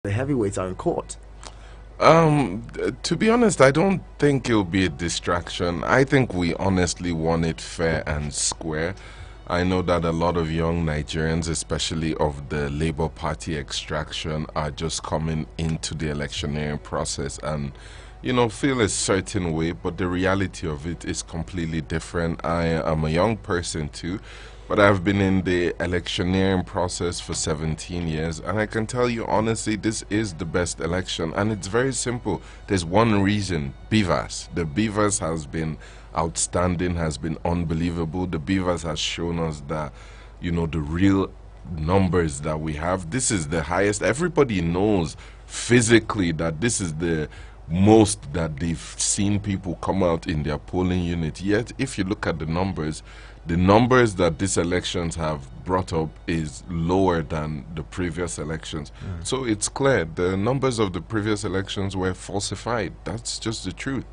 the heavyweights are in court. To be honest, I don't think it'll be a distraction. I think we honestly want it fair and square. I know that a lot of young Nigerians, especially of the Labour Party extraction, are just coming into the electioneering process and, feel a certain way, but the reality of it is completely different. I am a young person too, but I've been in the electioneering process for 17 years, and I can tell you honestly, this is the best election, and it's very simple. There's one reason: Beavers. The Beavers has been outstanding, has been unbelievable. The Beavers has shown us that, the real numbers that we have. This is the highest. Everybody knows physically that this is the most that they've seen people come out in their polling unit. Yet, if you look at the numbers that these elections have brought up is lower than the previous elections. So it's clear the numbers of the previous elections were falsified. That's just the truth.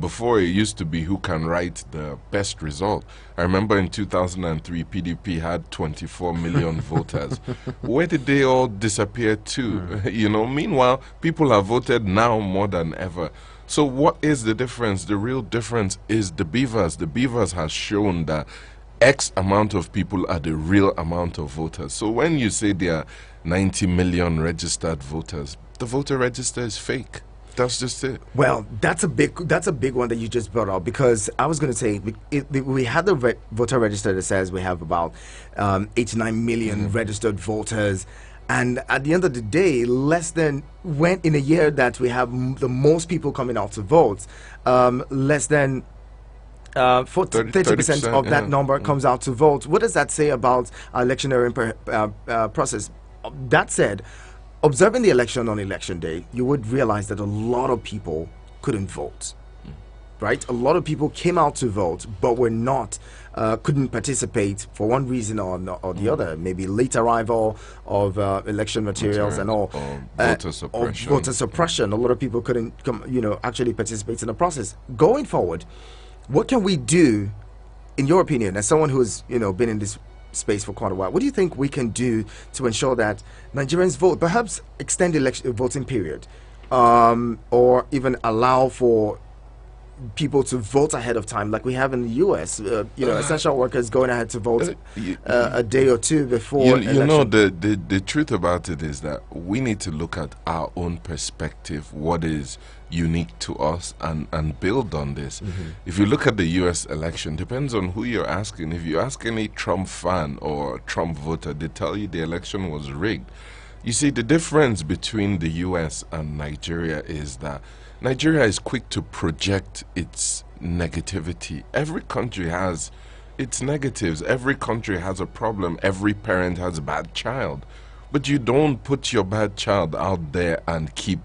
Before it used to be who can write the best result. I remember in 2003, PDP had 24 million voters. Where did they all disappear to? Meanwhile, people have voted now more than ever. So what is the difference? The real difference is the Beavers. The Beavers has shown that X amount of people are the real amount of voters. So when you say there are 90 million registered voters, the voter register is fake. That's just it. Well, that's a big one that you just brought up, because I was going to say we had the voter register that says we have about 89 million registered voters, and at the end of the day, less than, when in a year that we have the most people coming out to vote, less than 30% of that number comes out to vote. What does that say about our electioneering process? That said, observing the election on election day, you would realize that a lot of people couldn't vote, right? A lot of people came out to vote, but were not, couldn't participate for one reason or the other. Maybe late arrival of election materials and all. Voter suppression. Or voter suppression. A lot of people couldn't actually participate in the process. Going forward, what can we do, in your opinion, as someone who's been in this space for quite a while? What do you think we can do to ensure that Nigerians vote? Perhaps extend the voting period, or even allow for people to vote ahead of time, like we have in the U.S. Essential workers going ahead to vote a day or two before election. The truth about it is that we need to look at our own perspective, what is unique to us, and build on this. If you look at the U.S. election, depends on who you're asking. If you ask any Trump fan or Trump voter, they tell you the election was rigged. You see, the difference between the U.S. and Nigeria is that Nigeria is quick to project its negativity. Every country has its negatives. Every country has a problem. Every parent has a bad child. But you don't put your bad child out there and keep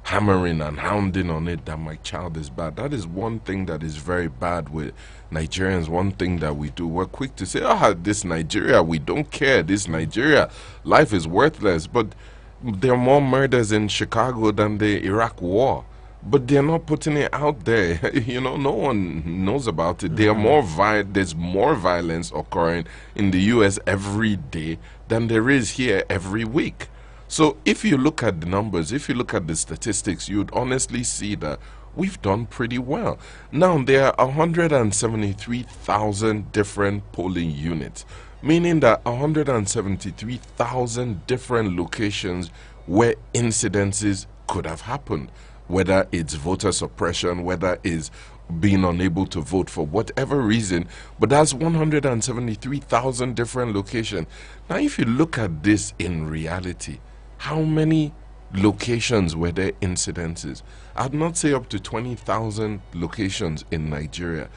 hammering and hounding on it that my child is bad. That is one thing that is very bad with Nigerians. One thing that we do, we're quick to say, this Nigeria, we don't care. This Nigeria, life is worthless. But there are more murders in Chicago than the Iraq war. But they're not putting it out there. No one knows about it. There are there's more violence occurring in the U.S. every day than there is here every week. So if you look at the numbers, if you look at the statistics, you'd honestly see that we've done pretty well. Now, there are 173,000 different polling units, meaning that 173,000 different locations where incidences could have happened, whether it's voter suppression, whether it's being unable to vote for whatever reason, but that's 173,000 different locations. Now, if you look at this in reality, how many locations were there incidences? I'd not say up to 20,000 locations in Nigeria.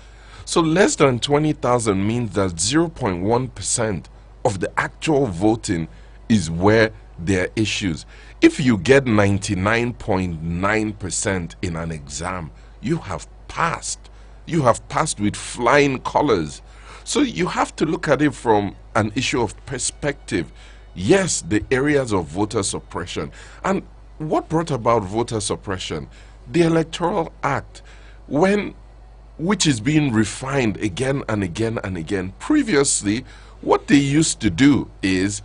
So less than 20,000 means that 0.1% of the actual voting is where there are issues. If you get 99.9% in an exam, you have passed. You have passed with flying colors. So you have to look at it from an issue of perspective. Yes, the areas of voter suppression. And what brought about voter suppression? The Electoral Act, which is being refined again and again and again. Previously, what they used to do is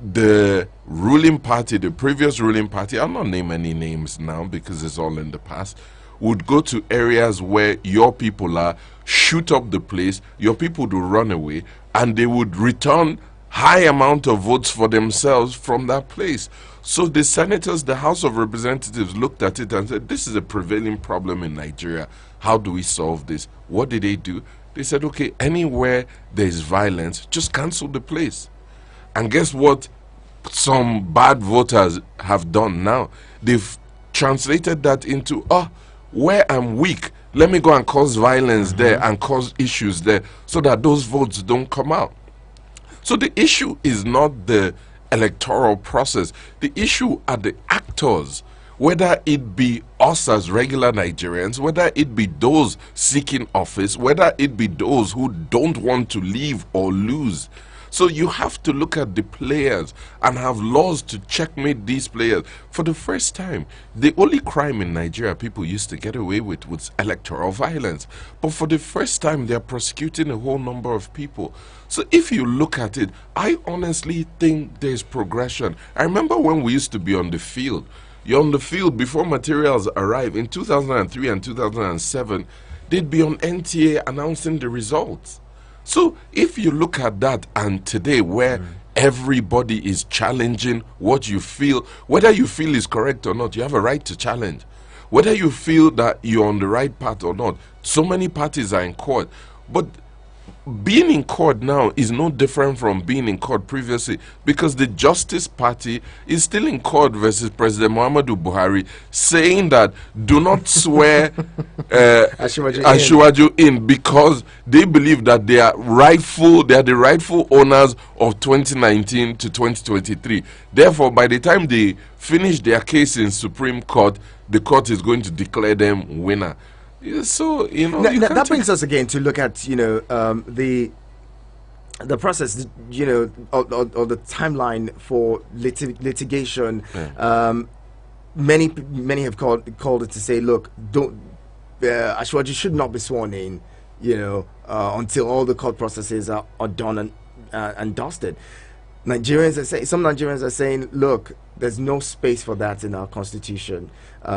the ruling party, the previous ruling party, I'll not name any names now because it's all in the past, would go to areas where your people are, shoot up the place, your people would run away, and they would return high amount of votes for themselves from that place. So the senators, the House of Representatives looked at it and said, this is a prevailing problem in Nigeria. How do we solve this? What did they do? They said, okay, anywhere there is violence, just cancel the place. And guess what some bad voters have done now? They've translated that into, where I'm weak, let me go and cause violence there and cause issues there so that those votes don't come out. So the issue is not the electoral process. The issue are the actors, whether it be us as regular Nigerians, whether it be those seeking office, whether it be those who don't want to leave or lose. So you have to look at the players and have laws to checkmate these players. For the first time, the only crime in Nigeria people used to get away with was electoral violence. But for the first time, they're prosecuting a whole number of people. So if you look at it, I honestly think there's progression. I remember when we used to be on the field. You're on the field before materials arrive. In 2003 and 2007, they'd be on NTA announcing the results. So if you look at that, and today where everybody is challenging what you feel, whether you feel is correct or not, you have a right to challenge. Whether you feel that you're on the right path or not, so many parties are in court. But being in court now is no different from being in court previously, because the Justice Party is still in court versus President Muhammadu Buhari, saying that do not swear Asiwaju in, because they believe that they are the rightful owners of 2019 to 2023. Therefore, by the time they finish their case in Supreme Court, the court is going to declare them winner. So that brings us again to look at the process, or the timeline for litigation. Many have called it to say, look, Asiwaju should not be sworn in, until all the court processes are done and dusted. Some Nigerians are saying, look, there's no space for that in our constitution.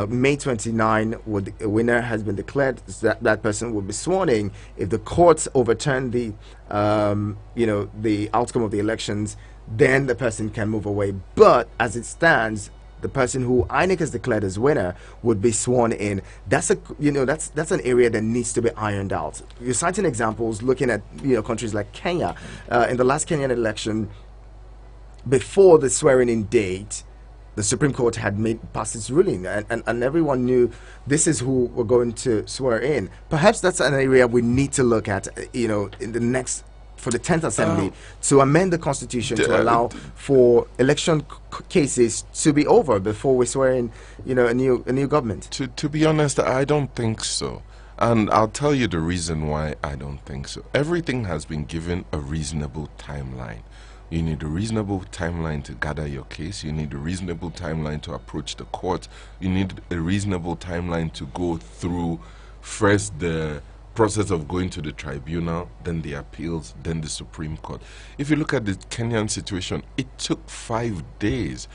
May 29, a winner has been declared. So that person will be sworn in. If the courts overturn the outcome of the elections, then the person can move away. But as it stands, the person who INEC has declared as winner would be sworn in. That's an area that needs to be ironed out. You're citing examples, looking at countries like Kenya. In the last Kenyan election, before the swearing-in date, the Supreme Court had passed its ruling, and everyone knew this is who we're going to swear in. Perhaps that's an area we need to look at, in the next, for the 10th Assembly, to amend the Constitution to allow for election cases to be over before we swear in, a new government. To be honest, I don't think so. And I'll tell you the reason why I don't think so. Everything has been given a reasonable timeline. You need a reasonable timeline to gather your case. You need a reasonable timeline to approach the court. You need a reasonable timeline to go through first the process of going to the tribunal, then the appeals, then the Supreme Court. If you look at the Kenyan situation, it took 5 days.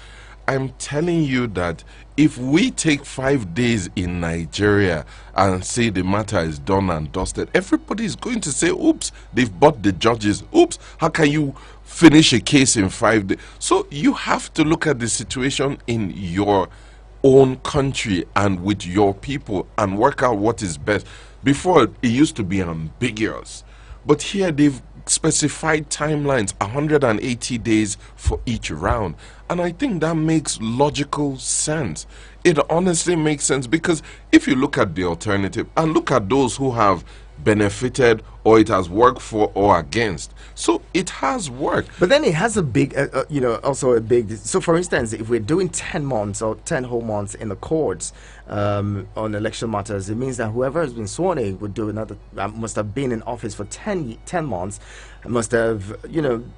I'm telling you that if we take 5 days in Nigeria and say the matter is done and dusted, everybody is going to say, oops, they've bought the judges. Oops, how can you finish a case in 5 days? So you have to look at the situation in your own country and with your people and work out what is best. Before, it used to be ambiguous, but here they've specified timelines, 180 days for each round, and I think that makes logical sense. It honestly makes sense, because if you look at the alternative and look at those who have benefited or it has worked for or against, so it has worked. But then it has a big also a big, so for instance, if we're doing 10 months or 10 whole months in the courts on election matters, it means that whoever has been sworn in would do another, must have been in office for 10 months, must have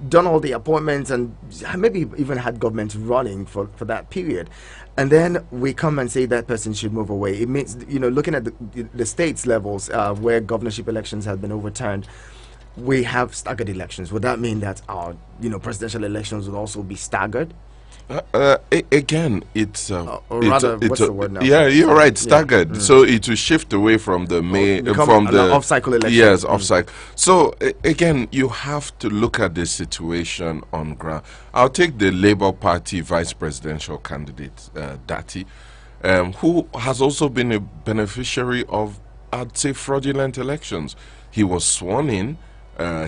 done all the appointments and maybe even had government running for that period. And then we come and say that person should move away. It means, looking at the states levels where governorship elections have been overturned, we have staggered elections, would that mean that our, presidential elections would also be staggered? Again, it's Or rather, what's the word now? yeah, you're right, Yeah. staggered. So it will shift away from the Become from an the off-cycle election. yes, off cycle. So again, you have to look at the situation on ground. I'll take the Labour Party vice presidential candidate, Dati, who has also been a beneficiary of, I'd say, fraudulent elections. He was sworn in.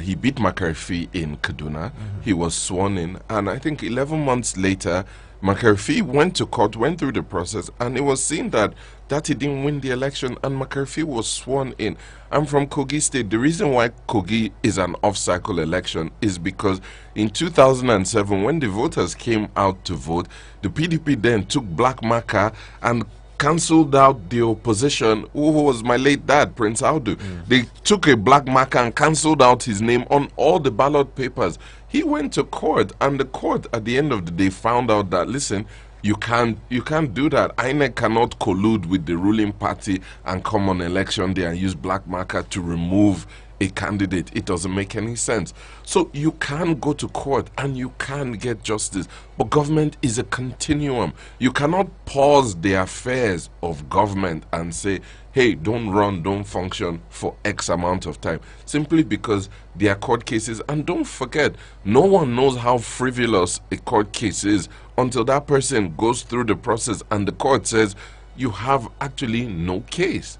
He beat McCarthy in Kaduna. He was sworn in, and I think 11 months later, McCarthy went to court, went through the process, and it was seen that he didn't win the election, and McCarthy was sworn in. I'm from Kogi State. The reason why Kogi is an off-cycle election is because in 2007, when the voters came out to vote, the PDP then took black marker and cancelled out the opposition, who was my late dad, Prince Audu. They took a black marker and cancelled out his name on all the ballot papers. He went to court, and the court at the end of the day found out that, listen, you can't do that. INEC cannot collude with the ruling party and come on election day and use black marker to remove a candidate. It doesn't make any sense. So you can go to court and you can get justice, but government is a continuum. You cannot pause the affairs of government and say, hey, don't run, don't function for X amount of time, simply because there are court cases. And don't forget, no one knows how frivolous a court case is until that person goes through the process and the court says you have actually no case,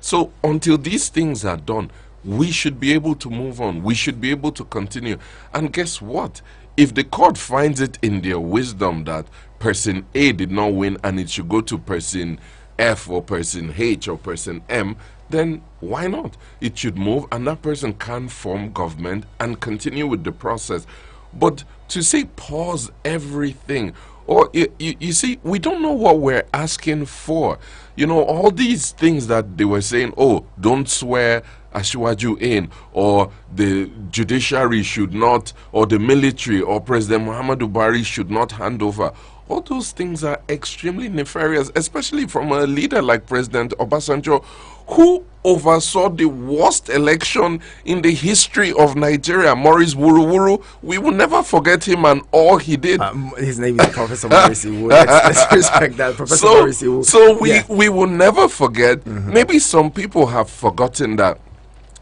So until these things are done, we should be able to move on. We should be able to continue. And guess what? If the court finds it in their wisdom that person A did not win and it should go to person F or person H or person M, then why not? It should move, and that person can form government and continue with the process. But to say pause everything, or you see, we don't know what we're asking for. All these things that they were saying, oh, don't swear Asiwaju in, or the judiciary should not, or the military, or President Muhammadu Buhari should not hand over. All those things are extremely nefarious, especially from a leader like President Obasanjo, who oversaw the worst election in the history of Nigeria, Maurice Wuruwuru. We will never forget him and all he did. His name is Professor Maurice Iwu. Let's respect that, Professor Maurice Iwu. So we will never forget. Maybe some people have forgotten that.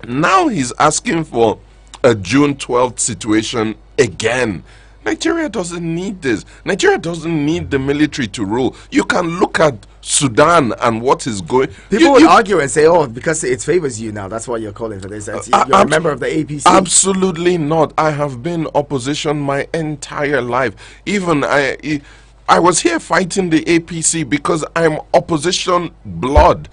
Now he's asking for a June 12th situation again. Nigeria doesn't need this. Nigeria doesn't need the military to rule. You can look at Sudan and what is going. People would argue and say, "Oh, because it favors you now, that's why you're calling for this." You're a member of the APC. Absolutely not. I have been opposition my entire life. Even I was here fighting the APC because I'm opposition blood.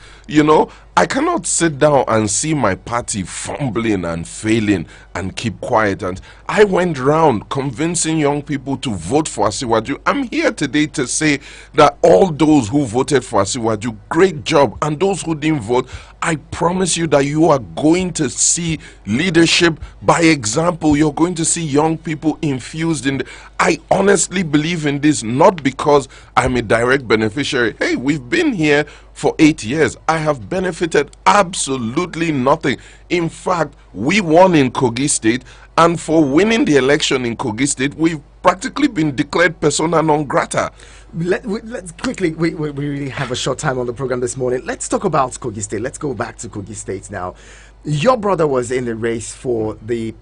I cannot sit down and see my party fumbling and failing and keep quiet. And I went round convincing young people to vote for Asiwaju. I'm here today to say that all those who voted for Asiwaju, great job. And those who didn't vote, I promise you that you are going to see leadership by example. You're going to see young people infused in. I honestly believe in this, not because I'm a direct beneficiary. Hey, we've been here for 8 years. I have benefited absolutely nothing. In fact, we won in Kogi State, and for winning the election in Kogi State, we've practically been declared persona non grata. Let's quickly, we really have a short time on the program this morning. Let's talk about Kogi State. Let's go back to Kogi State now. Your brother was in the race for the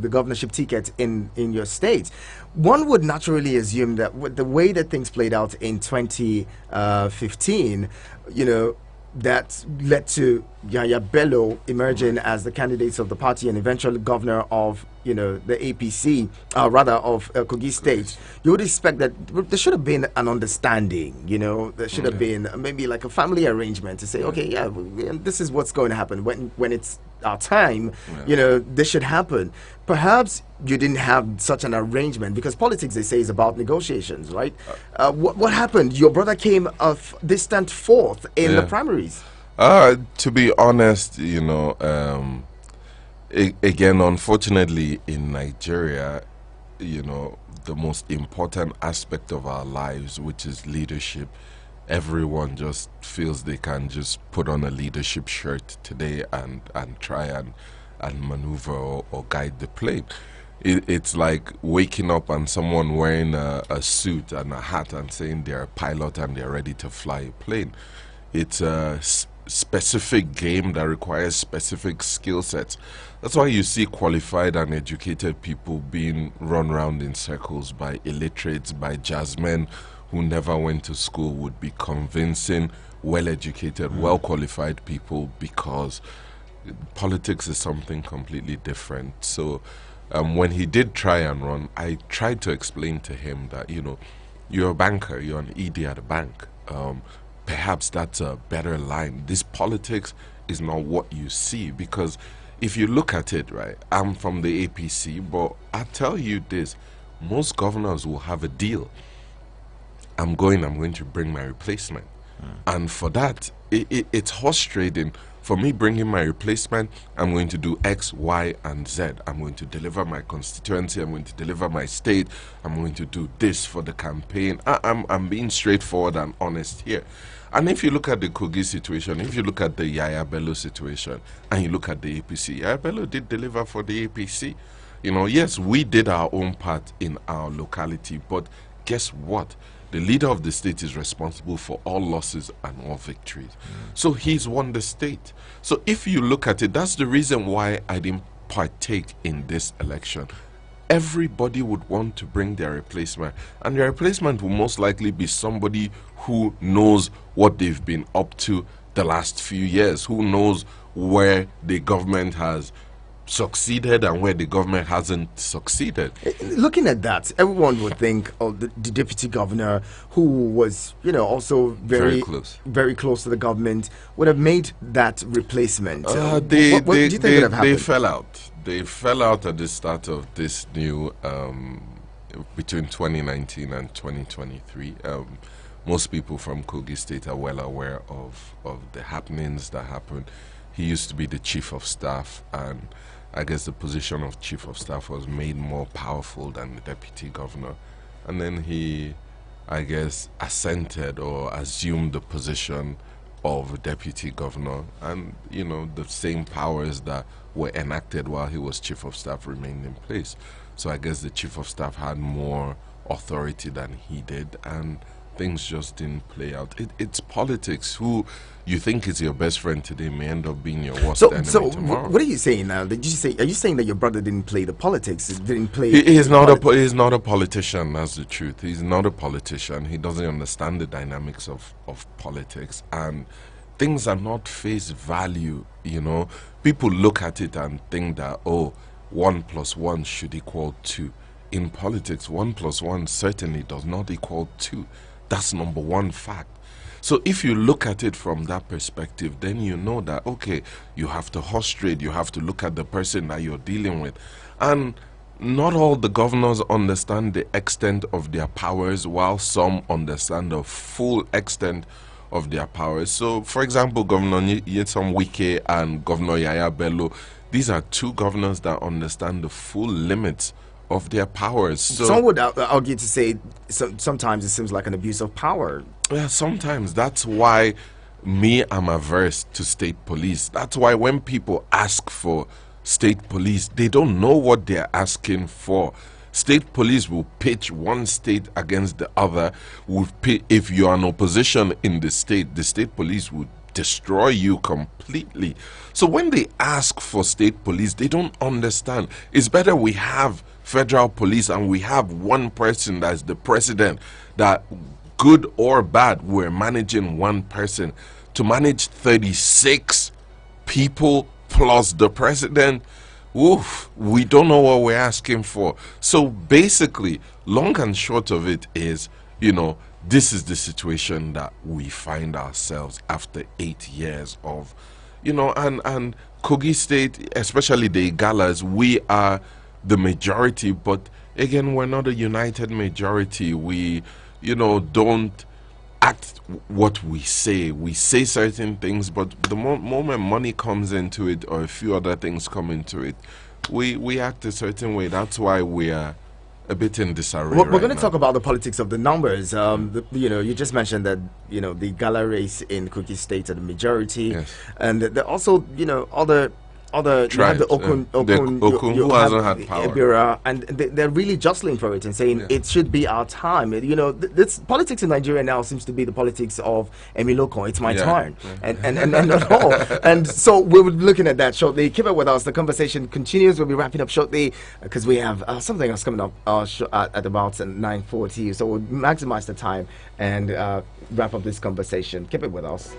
governorship ticket in your state. One would naturally assume that with the way that things played out in 2015, that led to Yahya Bello emerging as the candidates of the party and eventual governor of the APC, rather of Kogi State. You would expect that there should have been an understanding. There should have been maybe like a family arrangement to say, okay, this is what's going to happen when it's our time. This should happen. Perhaps you didn't have such an arrangement because politics, they say, is about negotiations, right? What happened? Your brother came a distant fourth in the primaries. To be honest, again, unfortunately, in Nigeria, the most important aspect of our lives, which is leadership, everyone just feels they can just put on a leadership shirt today and try and maneuver or guide the plane. It's like waking up and someone wearing a suit and a hat and saying they're a pilot and they're ready to fly a plane. It's a specific game that requires specific skill sets. That's why you see qualified and educated people being run around in circles by illiterates, by jazzmen who never went to school, would be convincing well-educated, well-qualified people, because politics is something completely different. So when he did try and run, I tried to explain to him that, you're a banker, you're an ED at a bank. Perhaps that's a better line. This politics is not what you see, because if you look at it, right, I'm from the APC, but I tell you this, most governors will have a deal. I'm going to bring my replacement. And for that, it's horse trading. For me bringing my replacement, I'm going to do X, Y, and Z. I'm going to deliver my constituency. I'm going to deliver my state. I'm going to do this for the campaign. I'm being straightforward and honest here. And if you look at the Kogi situation, if you look at the Yaya Bello situation, and you look at the APC, Yaya Bello did deliver for the APC. Yes, we did our own part in our locality, but guess what? The leader of the state is responsible for all losses and all victories. So he's won the state. So if you look at it, that's the reason why I didn't partake in this election. Everybody would want to bring their replacement, and their replacement will most likely be somebody who knows what they've been up to the last few years, who knows where the government has succeeded and where the government hasn't succeeded. Looking at that, everyone would think of the deputy governor, who was, also very close to the government, would have made that replacement. What do you think would have happened? They fell out. They fell out at the start of this new, between 2019 and 2023. Most people from Kogi State are well aware of the happenings that happened. He used to be the chief of staff, and I guess the position of chief of staff was made more powerful than the deputy governor. And then he, I guess, assented or assumed the position of deputy governor. And, the same powers that were enacted while he was chief of staff remained in place. So I guess the chief of staff had more authority than he did, and things just didn't play out. It's politics. Who you think is your best friend today may end up being your worst enemy tomorrow. What are you saying now? Are you saying that your brother didn't play the politics? Didn't play? He's not a politician. That's the truth. He's not a politician. He doesn't understand the dynamics of politics, and things are not face value. People look at it and think that 1 + 1 should equal 2. In politics, 1 + 1 certainly does not equal 2. That's number one fact. So if you look at it from that perspective, then you know that, okay, you have to horse trade, you have to look at the person that you're dealing with. And not all the governors understand the extent of their powers, while some understand the full extent of their powers. So, for example, Governor Nyesom Wike and Governor Yaya Bello, these are two governors that understand the full limits of their powers. So, some would argue to say sometimes it seems like an abuse of power. Yeah, sometimes. That's why I'm averse to state police. That's why when people ask for state police, they don't know what they're asking for. State police will pitch one state against the other. If you're an opposition in the state police would destroy you completely. So when they ask for state police, they don't understand. It's better we have federal police and we have one person that's the president, that good or bad, we're managing one person. To manage 36 people plus the president, oof, we don't know what we're asking for. So basically, long and short of it is, this is the situation that we find ourselves after 8 years of, and Kogi State, especially the Igalas, we are the majority, but again, we're not a united majority. We, don't act what we say. We say certain things, but the moment money comes into it or a few other things come into it, we act a certain way. That's why we are a bit in disarray. We're going to talk about the politics of the numbers. You just mentioned that the Gala race in Kogi State are the majority, yes. And there are also other other, you have Tribes, the Okun, who hasn't had power. Ebira, and they're really justling for it and saying it should be our time. This politics in Nigeria now seems to be the politics of Emiloko. It's my turn, and not all. And so we'll be looking at that shortly. Keep it with us. The conversation continues. We'll be wrapping up shortly because we have something else coming up at about 9:40. So we'll maximize the time and wrap up this conversation. Keep it with us.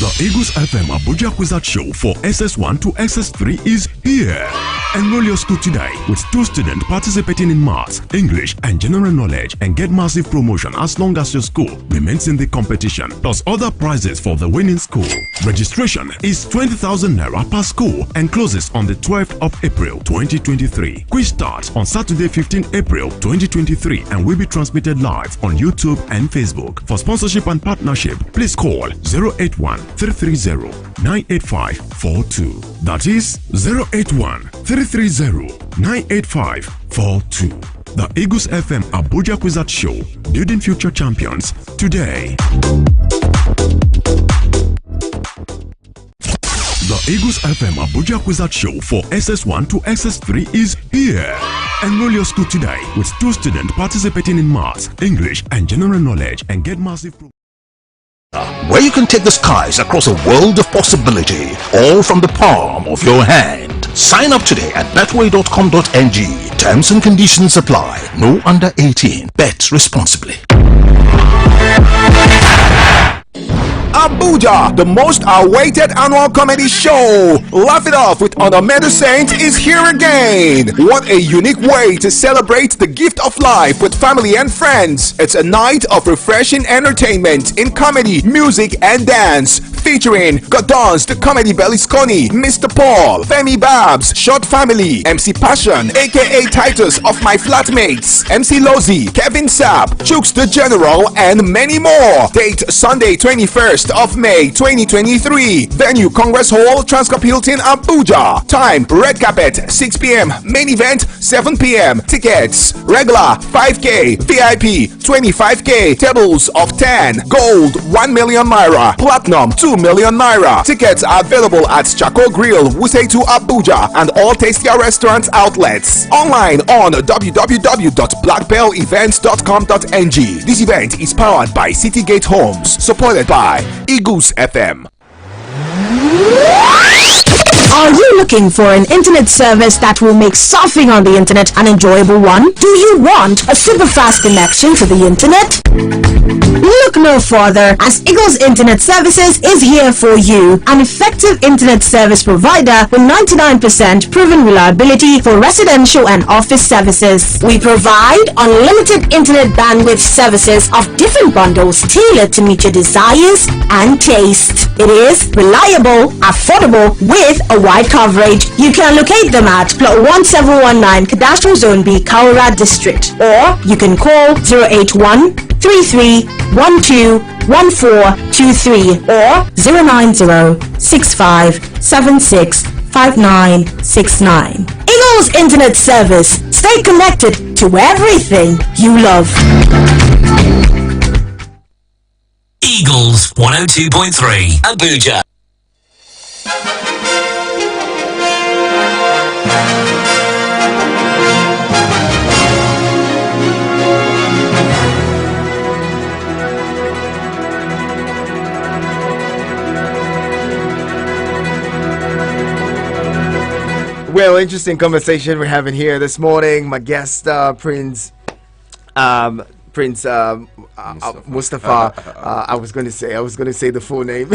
The Eagles FM Abuja Quiz Show for SS1 to SS3 is here. Enroll your school today with 2 students participating in maths, English, and general knowledge and get massive promotion as long as your school remains in the competition, plus other prizes for the winning school. Registration is 20,000 naira per school and closes on the 12th of April 2023. Quiz starts on Saturday 15 April 2023 and will be transmitted live on YouTube and Facebook. For sponsorship and partnership, please call 081-330-98542. That is 081-330-98542. The Eagles FM Abuja Quiz Show, building future champions today. The Eagles FM Abuja Quiz Show for SS1 to SS3 is here. Enroll your school today with 2 students participating in maths, English, and general knowledge and get massive where you can take the skies across a world of possibility, all from the palm of your hand. Sign up today at betway.com.ng. Terms and conditions apply. No under 18. Bet responsibly. Abuja, the most awaited annual comedy show. Laugh It Off with Honormedu Saint is here again. What a unique way to celebrate the gift of life with family and friends. It's a night of refreshing entertainment in comedy, music, and dance. Featuring Godons, the Comedy Berlusconi, Mr. Paul, Femi Babs, Short Family, MC Passion, aka Titus of My Flatmates, MC Lozy, Kevin Sapp, Chooks the General, and many more. Date Sunday 21st of May 2023. Venue Congress Hall, Transcorp Hilton, Abuja. Time red carpet 6 p.m. Main event 7 p.m. Tickets regular 5k, VIP 25k, tables of 10, gold 1 million naira, platinum 2 million naira. Tickets are available at Chaco Grill, Wuse2 Abuja, and all Tastia restaurant outlets. Online on www.blackpearlevents.com.ng. This event is powered by Citygate Homes, supported by Eagles FM. Are you looking for an internet service that will make surfing on the internet an enjoyable one? Do you want a super fast connection to the internet? Look no further, as Eagles Internet Services is here for you, an effective internet service provider with 99% proven reliability for residential and office services. We provide unlimited internet bandwidth services of different bundles tailored to meet your desires and taste. It is reliable, affordable, with a wide coverage. You can locate them at plot 1719 Cadastral Zone B, Kaura District, or you can call 081-3312-1423 or 090-6576-5969. Eagles Internet Service. Stay connected to everything you love. Eagles 102.3 Abuja. Well, interesting conversation we're having here this morning. My guest, Prince Mustafa. I was going to say the full name.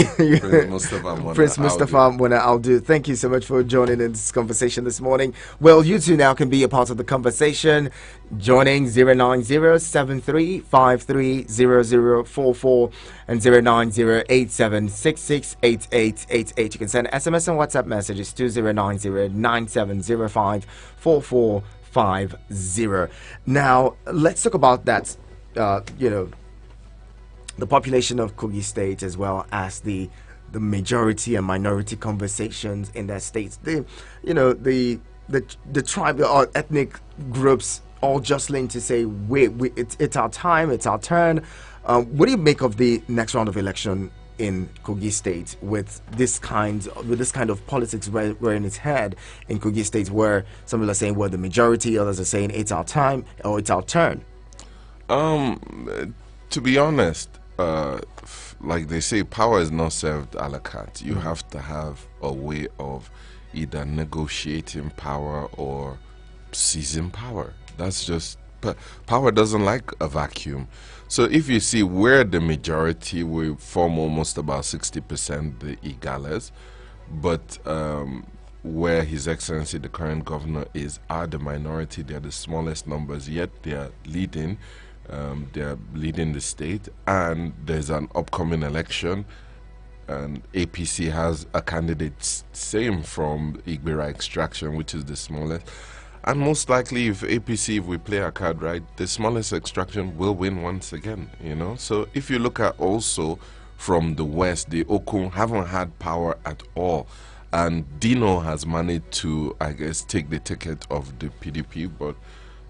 Prince Mustafa Mona Aldu. Thank you so much for joining in this conversation this morning. Well, you two now can be a part of the conversation, joining 09073530044 and 09087668888. You can send SMS and WhatsApp messages to 09097054450. Now, let's talk about that. The population of Kogi State, as well as the majority and minority conversations in that state. The tribe or ethnic groups all jostling to say, it's our time, it's our turn. What do you make of the next round of election in Kogi State with this kind of politics rearing its head in Kogi State, where some people are saying we're the majority, others are saying it's our time or it's our turn? To be honest, like they say, power is not served a la carte. You have to have a way of either negotiating power or seizing power. That's just power doesn't like a vacuum. So if you see, we're the majority, we form almost about 60% the Igalas, but where His Excellency the current governor are the minority. They're the smallest numbers, yet they're leading. They're leading the state, and there's an upcoming election, and APC has a candidate same from Igbira extraction, which is the smallest. And most likely, if we play our card right, the smallest extraction will win once again, you know. So if you look at also from the west, the Okun haven't had power at all. And Dino has managed to, I guess, take the ticket of the PDP, but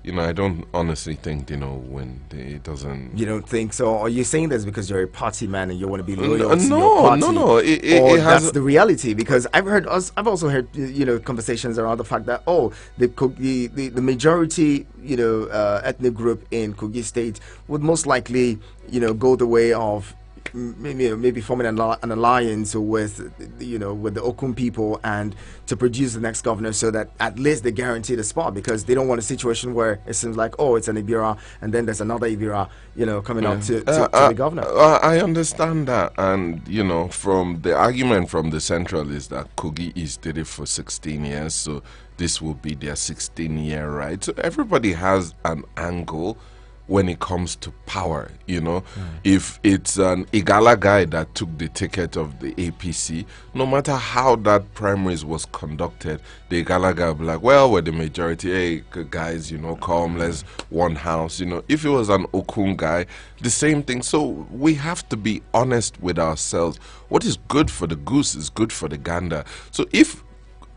you know, I don't honestly think Dino will win. It doesn't. You don't think so? Are you saying this because you're a party man and you want to be loyal to your party? No. Or that's the reality? Because I've also heard, you know, conversations around the fact that the majority, you know, ethnic group in Kogi State would most likely, you know, go the way of maybe forming an alliance with the Okun people and to produce the next governor, so that at least they guarantee the spot, because they don't want a situation where it seems like it's an Ibira and then there's another Ibira, you know, coming up to the governor. I understand that, and you know, from the argument from the central is that Kogi East did it for 16 years, so this will be their 16-year right. So everybody has an angle when it comes to power, you know. If it's an Igala guy that took the ticket of the APC, no matter how that primaries was conducted, the Igala guy will be like, well, we're the majority, hey guys, you know, come, let's one house, you know. If it was an Okun guy, the same thing. So we have to be honest with ourselves. What is good for the goose is good for the gander. So if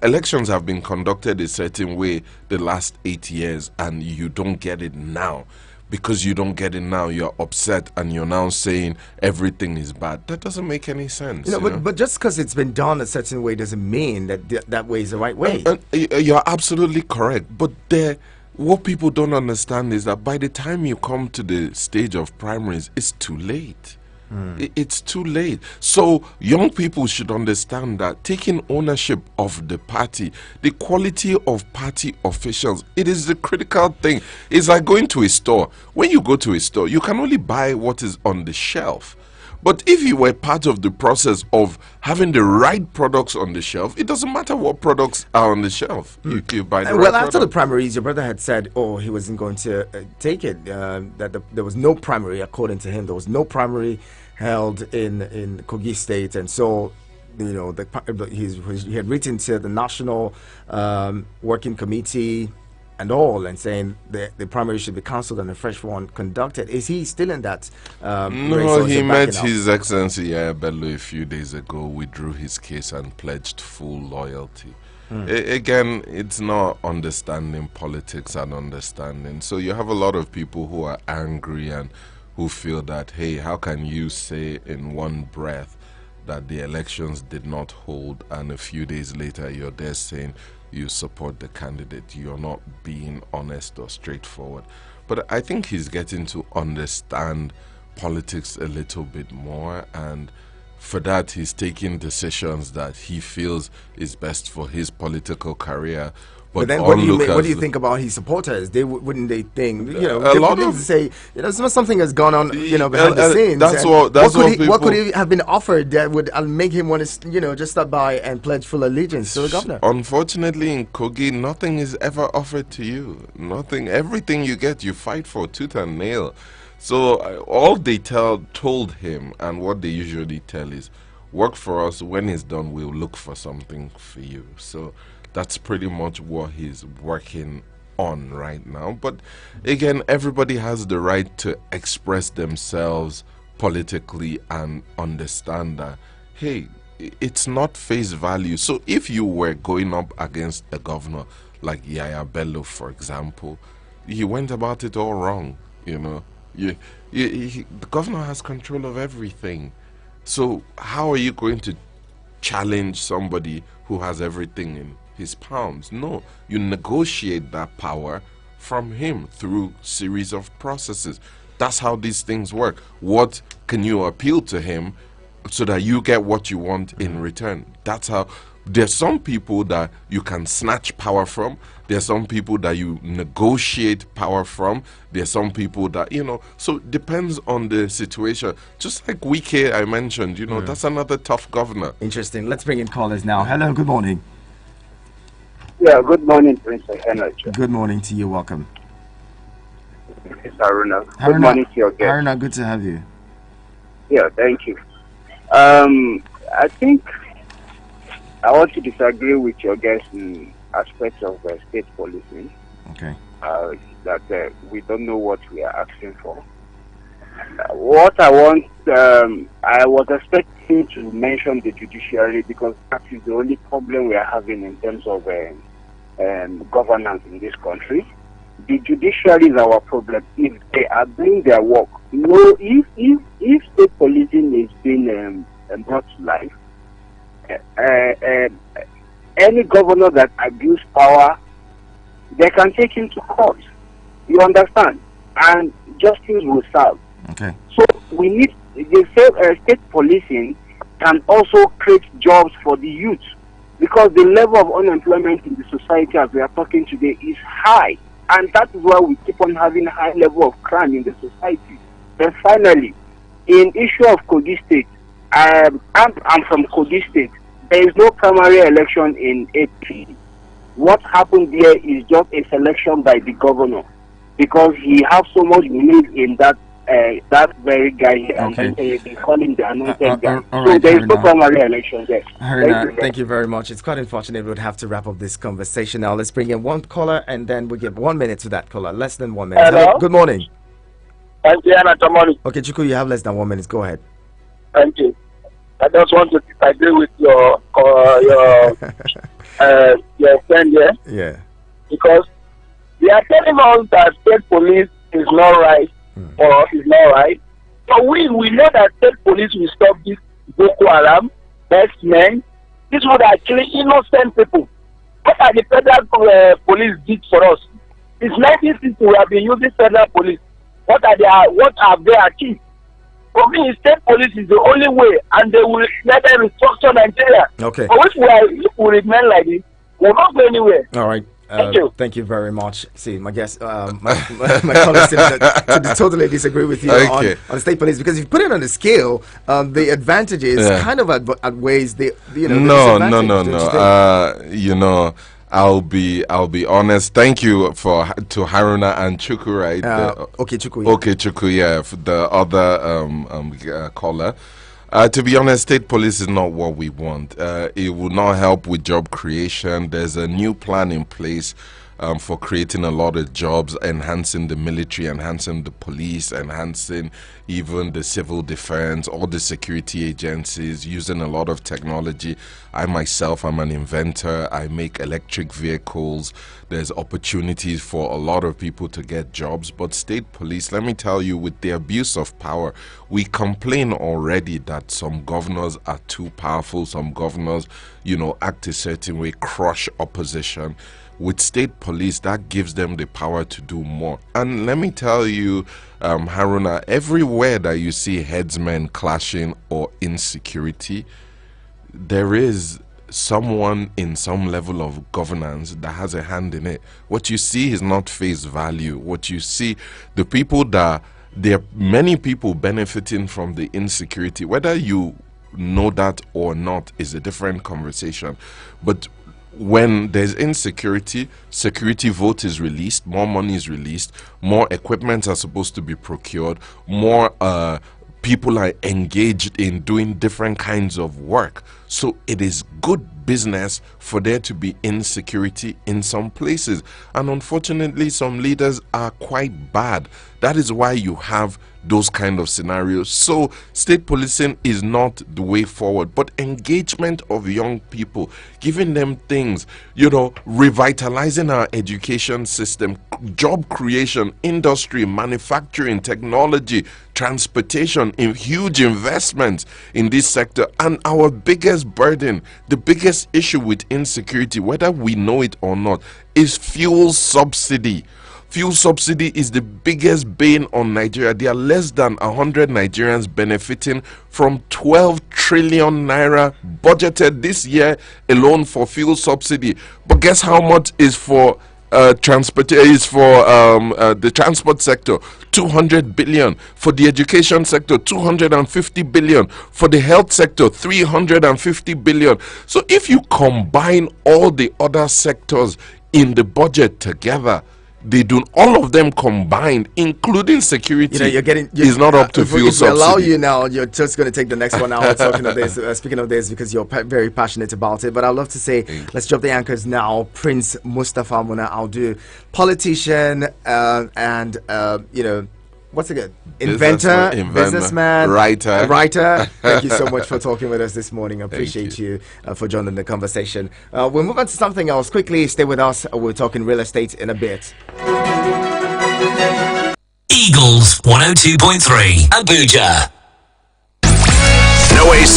elections have been conducted a certain way the last 8 years and you don't get it now, because you don't get it now, you're upset and you're now saying everything is bad. That doesn't make any sense. But just because it's been done a certain way doesn't mean that that way is the right way. You're absolutely correct. But what people don't understand is that by the time you come to the stage of primaries, it's too late. It's too late. So young people should understand that taking ownership of the party, the quality of party officials, it is the critical thing. It's like going to a store. When you go to a store, you can only buy what is on the shelf. But if you were part of the process of having the right products on the shelf, it doesn't matter what products are on the shelf. You buy the right Well, after product. the primaries, your brother had said, he wasn't going to take it. That there was no primary, according to him. There was no primary held in Kogi State, and so, you know, he had written to the National Working Committee and all, and saying the primary should be cancelled and a fresh one conducted. Is he still in that race? No, he met His Excellency Bello a few days ago, withdrew his case and pledged full loyalty. Again, it's not understanding politics and understanding. So you have a lot of people who are angry and who feel that, hey, how can you say in one breath that the elections did not hold, and a few days later you're there saying you support the candidate? You're not being honest or straightforward. But I think he's getting to understand politics a little bit more, and for that he's taking decisions that he feels is best for his political career. But then what do you think about his supporters? Wouldn't they think, you know, a lot of say, you know, something has gone on, you know, behind the scenes. What could he have been offered that would make him want to, you know, just stop by and pledge full allegiance to the governor? Unfortunately, in Kogi, nothing is ever offered to you. Nothing. Everything you get, you fight for tooth and nail. So all they told him, and what they usually tell is, work for us. When it's done, we'll look for something for you. So that's pretty much what he's working on right now. But again, everybody has the right to express themselves politically and understand that, hey, it's not face value. So if you were going up against a governor like Yaya Bello, for example, he went about it all wrong. You know, the governor has control of everything. So how are you going to challenge somebody who has everything in his palms? No, you negotiate that power from him through series of processes. That's how these things work. What can you appeal to him so that you get what you want in return? That's how. There's some people that you can snatch power from. There's some people that you negotiate power from. There's some people that, so it depends on the situation. Just like Wike, I mentioned, that's another tough governor. Interesting. Let's bring in callers now. Hello, good morning. Yeah, good morning, Prince Henry. Good morning to you. Welcome. It's Haruna. Good morning to your guest. Haruna, good to have you. Yeah, thank you. I think I want to disagree with your guest in aspects of state policing. Okay. That we don't know what we are asking for. What I want, I was expecting to mention the judiciary because that is the only problem we are having in terms of governance in this country. The judiciary is our problem. If they are doing their work, if state policing is being brought to life, any governor that abuse power, they can take him to court. You understand? And justice will serve. Okay. So we need state policing can also create jobs for the youth because the level of unemployment in the society as we are talking today is high, and that is why we keep on having a high level of crime in the society. Then finally, in issue of Kogi State, I'm from Kogi State. There is no primary election in AP. What happened there is just a selection by the governor because he has so much belief in that very guy here. Okay. And they call him the anointed guy. All so right, there is no primary election there. Thank you very much. It's quite unfortunate we would have to wrap up this conversation now. Let's bring in one caller and then we give 1 minute to that caller. Less than 1 minute. Hello? Good morning. Thank you, Anatomoni. Okay, Chuku, you have less than 1 minute. Go ahead. Thank you. I just want to disagree with your friend here. Yeah. Because they are telling us that state police is not right or is not right. So we know that state police will stop this Boko Haram, best men. This would actually innocent people. What are the federal police did for us? Since 1960 we have been using federal police. What have they achieved? For me, state police is the only way, and they will let them restructure Nigeria. Okay. But if we remain like this, we'll not go anywhere. All right. Thank you. Thank you very much. See, my guest, my colleagues totally disagree with you on state police because if you put it on the scale, the advantages kind of outweighs the No. disadvantages, I'll be honest. Thank you to Haruna and Chuku, right? Chuku. Yeah. Okay, Chuku, yeah, for the other caller. To be honest, state police is not what we want. It will not help with job creation. There's a new plan in place for creating a lot of jobs, enhancing the military, enhancing the police, enhancing even the civil defense, all the security agencies, using a lot of technology. I myself am an inventor. I make electric vehicles. There's opportunities for a lot of people to get jobs. But state police, let me tell you, with the abuse of power, we complain already that some governors are too powerful. Some governors, act a certain way, crush opposition. With state police, that gives them the power to do more. And let me tell you, Haruna, everywhere that you see headsmen clashing or insecurity, there is someone in some level of governance that has a hand in it. What you see is not face value. What you see, the people there are many people benefiting from the insecurity. Whether you know that or not is a different conversation. But when there's insecurity, security vote is released, more money is released, more equipment are supposed to be procured, more people are engaged in doing different kinds of work. So it is good business for there to be insecurity in some places. And unfortunately, some leaders are quite bad. That is why you have those kind of scenarios. So state policing is not the way forward, but engagement of young people, giving them things, revitalizing our education system, job creation, industry, manufacturing, technology, transportation, in huge investments in this sector. And our biggest burden, the biggest issue with insecurity, whether we know it or not, is fuel subsidy. Fuel subsidy is the biggest bane on Nigeria. There are less than 100 Nigerians benefiting from 12 trillion naira budgeted this year alone for fuel subsidy. But guess how much is for the transport sector? 200 billion. For the education sector, 250 billion. For the health sector, 350 billion. So if you combine all the other sectors in the budget together, they do all of them combined, including security. Is not up to fuel subsidy. If we allow you now, you're just going to take the next 1 hour talking of this. Speaking of this, because you're very passionate about it. But I'd love to say, let's drop the anchors now. Prince Mustapha Muna Audu, politician, and what's it good? Inventor, businessman, writer. Thank you so much for talking with us this morning. I appreciate you for joining the conversation. We'll move on to something else. Quickly, stay with us. We're talking real estate in a bit. Eagles 102.3 Abuja. No AC?